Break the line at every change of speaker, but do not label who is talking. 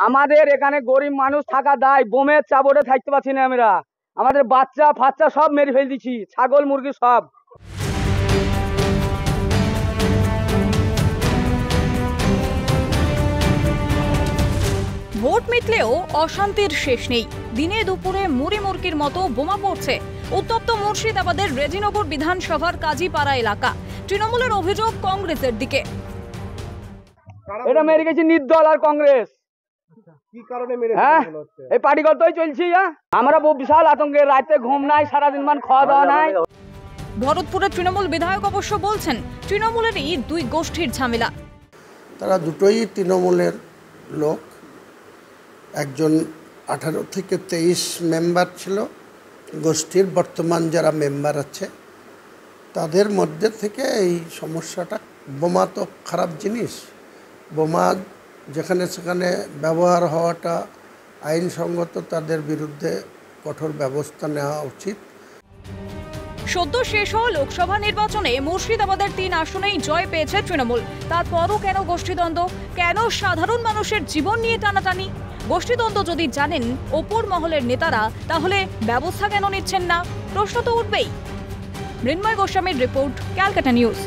আমাদের এখানে গরিব মানুষ থাকা দায়, বোমের চাবড়ে থাকতে পারছি না আমরা। আমাদের বাচ্চা ফাচ্চা সব মেরে ফেলে দিচ্ছি, ছাগল মুরগি সব।
ভোট মিটলেও অশান্তির শেষ নেই। দিনে দুপুরে মুড়ি মুরগির মতো বোমা পড়ছে উত্তপ্ত মুর্শিদাবাদের রেজিনগর বিধানসভার কাজীপাড়া এলাকা। তৃণমূলের অভিযোগ কংগ্রেসের দিকে।
এটা মেরে গেছে নির্দল আর কংগ্রেস।
কি কারণে মেরে?
এই পার্টিগতই চলছে। আমরা বিশাল আতঙ্কে, রাতে ঘুম নাই, সারাদিন মান খাওয়া দাওয়া নাই।
ভরতপুরের তৃণমূল বিধায়ক অবশ্য বলছেন তৃণমূলেরই দুই গোষ্ঠীর ঝামেলা।
তারা দুটোই তৃণমূলের লোক। একজন 18 থেকে 23 মেম্বার ছিল গোষ্ঠীর, বর্তমান যারা মেম্বার আছে তাদের মধ্যে থেকে এই সমস্যাটা। বোমা তো খারাপ জিনিস, বোমা যেখানে সেখানে ব্যবহার হওয়াটা আইনসঙ্গত, তাদের বিরুদ্ধে কঠোর ব্যবস্থা নেওয়া উচিত।
সদ্য শেষ হওয়া লোকসভা নির্বাচনে মুর্শিদাবাদের 3 আসনেই জয় পেয়েছে তৃণমূল। তারপরও কেন গোষ্ঠীদ্বন্দ্ব? কেন সাধারণ মানুষের জীবন নিয়ে টানাটানি? গোষ্ঠীদ্বন্দ্ব যদি জানেন ওপর মহলের নেতারা, তাহলে ব্যবস্থা কেন নিচ্ছেন না? প্রশ্ন তো উঠবেই। মৃন্ময় গোস্বামীর রিপোর্ট, ক্যালকাটা নিউজ।